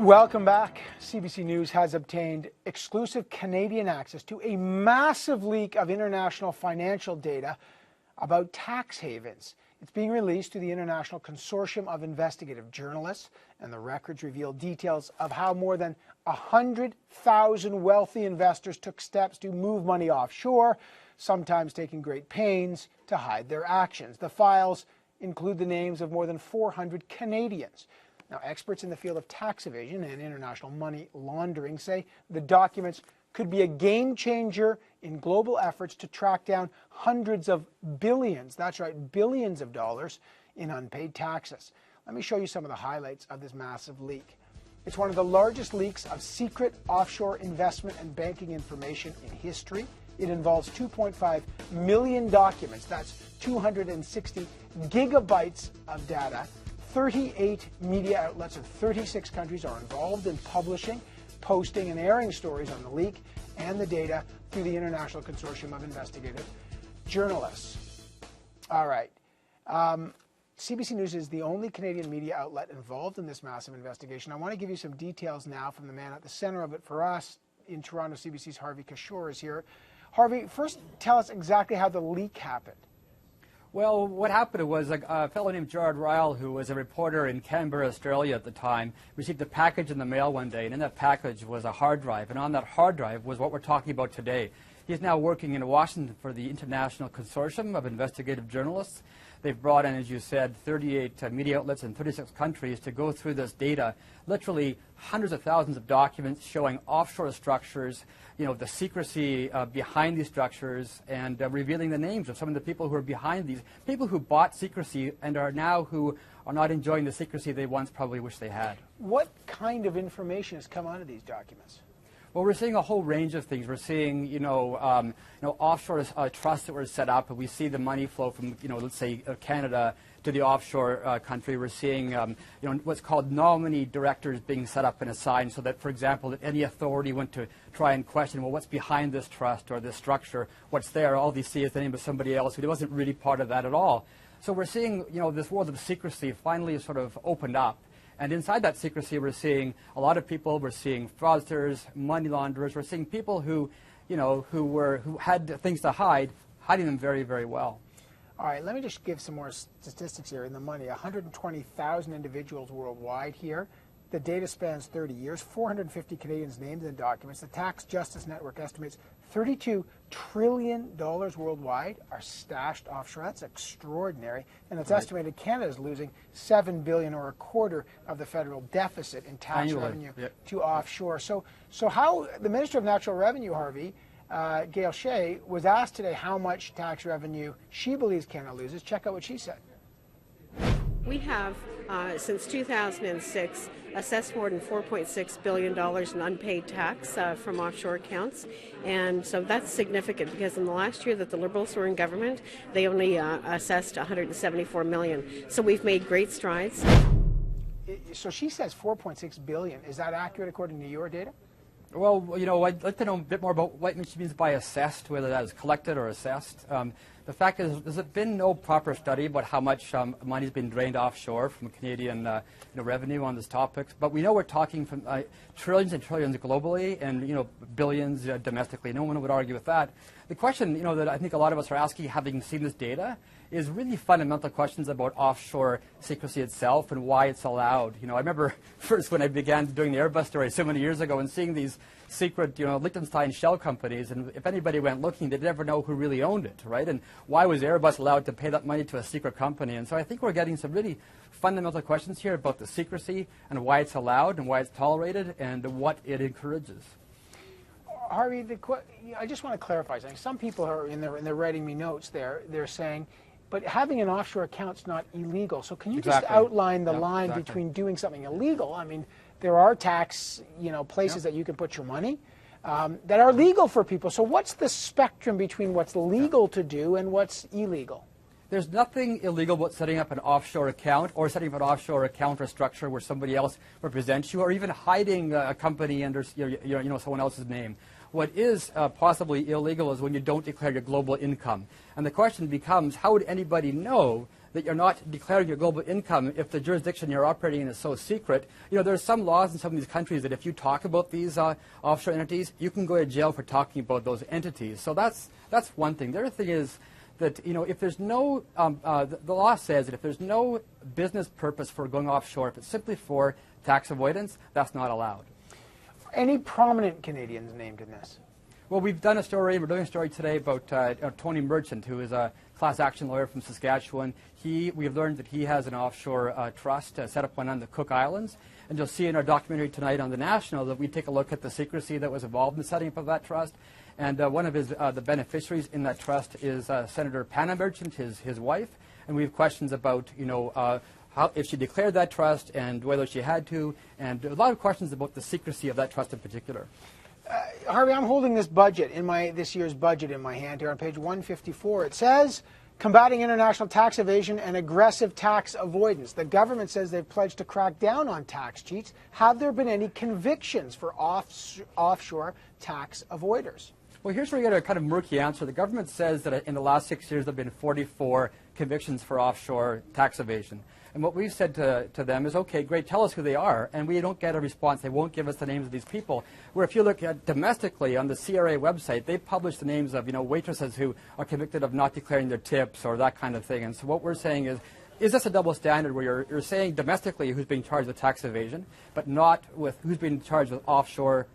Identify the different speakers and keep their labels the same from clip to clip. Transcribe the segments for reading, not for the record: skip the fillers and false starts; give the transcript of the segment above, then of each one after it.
Speaker 1: Welcome back. CBC News has obtained exclusive Canadian access to a massive leak of international financial data about tax havens. It's being released to the International Consortium of Investigative Journalists, and the records reveal details of how more than 100,000 wealthy investors took steps to move money offshore, sometimes taking great pains to hide their actions. The files include the names of more than 400 Canadians. Now, experts in the field of tax evasion and international money laundering say the documents could be a game changer in global efforts to track down hundreds of billions, that's right, billions of dollars in unpaid taxes. Let me show you some of the highlights of this massive leak. It's one of the largest leaks of secret offshore investment and banking information in history. It involves 2.5 million documents, that's 260 gigabytes of data. 38 media outlets in 36 countries are involved in publishing, posting, and airing stories on the leak and the data through the International Consortium of Investigative Journalists. All right. CBC News is the only Canadian media outlet involved in this massive investigation. I want to give you some details now from the man at the center of it for us in Toronto. CBC's Harvey Kishore is here. Harvey, first tell us exactly how the leak happened.
Speaker 2: Well, what happened was a fellow named Gerard Ryle, who was a reporter in Canberra, Australia at the time, received a package in the mail one day, and in that package was a hard drive, and on that hard drive was what we're talking about today. He's now working in Washington for the International Consortium of Investigative Journalists. They've brought in, as you said, 38 media outlets in 36 countries to go through this data, literally hundreds of thousands of documents showing offshore structures, you know, the secrecy behind these structures, and revealing the names of some of the people who are behind these, people who bought secrecy and are now who are not enjoying the secrecy they once probably wish they had.
Speaker 1: What kind of information has come out of these documents?
Speaker 2: Well, we're seeing a whole range of things. We're seeing, offshore trusts that were set up, and we see the money flow from, let's say Canada to the offshore country. We're seeing, what's called nominee directors being set up and assigned, so that, for example, if any authority went to try and question, well, what's behind this trust or this structure, what's there, all they see is the name of somebody else who wasn't really part of that at all. So we're seeing, this world of secrecy finally sort of opened up. And inside that secrecy, we're seeing a lot of people. We're seeing fraudsters, money launderers. We're seeing people who had things to hide, hiding them very, very well.
Speaker 1: All right, let me just give some more statistics here in the money. 120,000 individuals worldwide here. The data spans 30 years, 450 Canadians named in documents. The Tax Justice Network estimates $32 trillion worldwide are stashed offshore. That's extraordinary. And it's estimated Canada is losing $7 billion, or a quarter of the federal deficit in tax revenue to offshore. So how the Minister of Natural Revenue, Harvey, Gail Shea, was asked today how much tax revenue she believes Canada loses. Check out what she said.
Speaker 3: We have, since 2006, assessed more than $4.6 billion in unpaid tax from offshore accounts. And so that's significant, because in the last year that the Liberals were in government, they only assessed $174 million. So we've made great strides.
Speaker 1: So she says $4.6 billion. Is that accurate according to your data?
Speaker 2: Well, I'd like to know a bit more about what she means by assessed, whether that is collected or assessed. The fact is, there's been no proper study about how much money has been drained offshore from Canadian revenue on this topic. But we know we're talking from trillions and trillions globally, and billions domestically. No one would argue with that. The question that I think a lot of us are asking, having seen this data, is really fundamental questions about offshore secrecy itself and why it's allowed. I remember first when I began doing the Airbus story so many years ago and seeing these secret, Liechtenstein shell companies, and if anybody went looking, they'd never know who really owned it, right? And why was Airbus allowed to pay that money to a secret company? And so I think we're getting some really fundamental questions here about the secrecy and why it's allowed and why it's tolerated and what it encourages.
Speaker 1: Harvey, I just want to clarify something. Some people are they're writing me notes there. They're saying, but having an offshore account's not illegal. So can you just outline the line between doing something illegal? I mean, there are tax, places that you can put your money that are legal for people. So what's the spectrum between what's legal to do and what's illegal?
Speaker 2: There's nothing illegal about setting up an offshore account or setting up an offshore account or structure where somebody else represents you, or even hiding a company under someone else's name. What is possibly illegal is when you don't declare your global income. And the question becomes, how would anybody know that you're not declaring your global income if the jurisdiction you're operating in is so secret. There's some laws in some of these countries that if you talk about these offshore entities, you can go to jail for talking about those entities. So that's one thing. The other thing is that if there's no, the law says that if there's no business purpose for going offshore, if it's simply for tax avoidance, that's not allowed. Any
Speaker 1: prominent Canadians named in this?
Speaker 2: Well, we're doing a story today about Tony Merchant, who is a class action lawyer from Saskatchewan. We've learned that he has an offshore trust, set up one on the Cook Islands. And you'll see in our documentary tonight on The National that we take a look at the secrecy that was involved in the setting up of that trust. And one of the beneficiaries in that trust is Senator Panna Merchant, his wife. And we have questions about, if she declared that trust and whether she had to, and a lot of questions about the secrecy of that trust in particular.
Speaker 1: Harvey, I'm holding this budget this year's budget in my hand here on page 154. It says, combating international tax evasion and aggressive tax avoidance. The government says they've pledged to crack down on tax cheats. Have there been any convictions for offshore tax avoiders?
Speaker 2: Well, here's where you get a kind of murky answer. The government says that in the last 6 years there have been 44 convictions for offshore tax evasion. And what we've said to them is, okay, great, tell us who they are. And we don't get a response. They won't give us the names of these people. Where if you look at domestically on the CRA website, they publish the names of, waitresses who are convicted of not declaring their tips or that kind of thing. And so what we're saying is this a double standard where you're saying domestically who's being charged with tax evasion, but not with who's being charged with offshore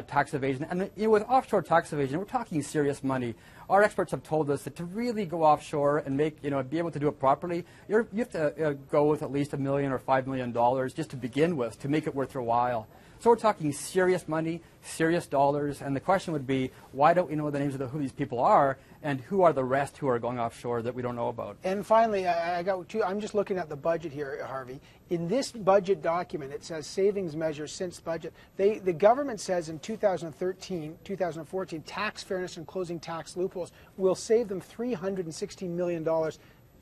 Speaker 2: tax evasion? And with offshore tax evasion, we're talking serious money. Our experts have told us that to really go offshore and be able to do it properly, you have to go with at least $1 million or $5 million just to begin with to make it worth your while. So we're talking serious money, serious dollars, and the question would be, why don't we know the names of who these people are, and who are the rest who are going offshore that we don't know about?
Speaker 1: And finally, I'm just looking at the budget here, Harvey. In this budget document, it says savings measures since budget. The government says in 2014, tax fairness and closing tax loopholes will save them $316 million.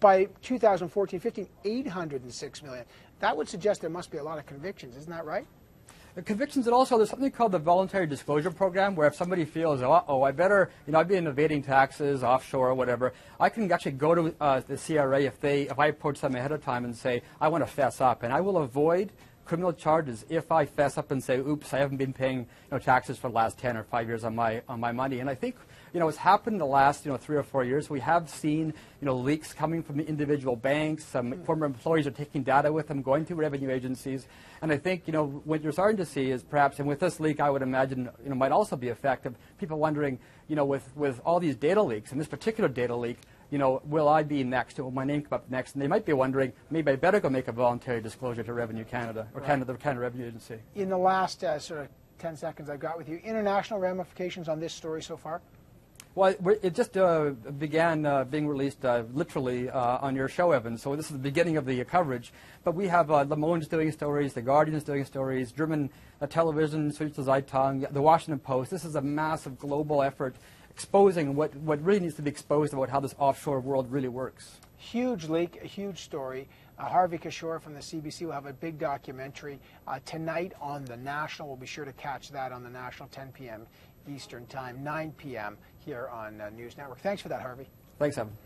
Speaker 1: By 2014-15, $806 million. That would suggest there must be a lot of convictions. Isn't that right?
Speaker 2: The convictions, and also there's something called the Voluntary Disclosure Program, where if somebody feels, I've been evading taxes offshore or whatever, I can actually go to the CRA if I approach them ahead of time and say, I want to fess up, and I will avoid criminal charges if I fess up and say, oops, I haven't been paying taxes for the last 10 or 5 years on my money. And I think what's happened in the last 3 or 4 years, we have seen leaks coming from the individual banks. Some former employees are taking data with them, going to revenue agencies. And I think what you're starting to see is perhaps, and with this leak, I would imagine might also be effective. People wondering, with all these data leaks, and this particular data leak, will I be next? Will my name come up next? And they might be wondering, maybe I better go make a voluntary disclosure to Revenue Canada or the Canada Revenue Agency.
Speaker 1: In the last sort of 10 seconds I've got with you, international ramifications on this story so far?
Speaker 2: Well, it just began being released literally on your show, Evan. So this is the beginning of the coverage. But we have Le Monde's doing stories, The Guardian's doing stories, German television, Süddeutsche Zeitung, The Washington Post. This is a massive global effort exposing what really needs to be exposed about how this offshore world really works.
Speaker 1: Huge leak, a huge story. Harvey Kishore from the CBC will have a big documentary tonight on The National. We'll be sure to catch that on The National, 10 p.m. Eastern Time, 9 p.m. here on News Network. Thanks for that, Harvey.
Speaker 2: Thanks, Evan.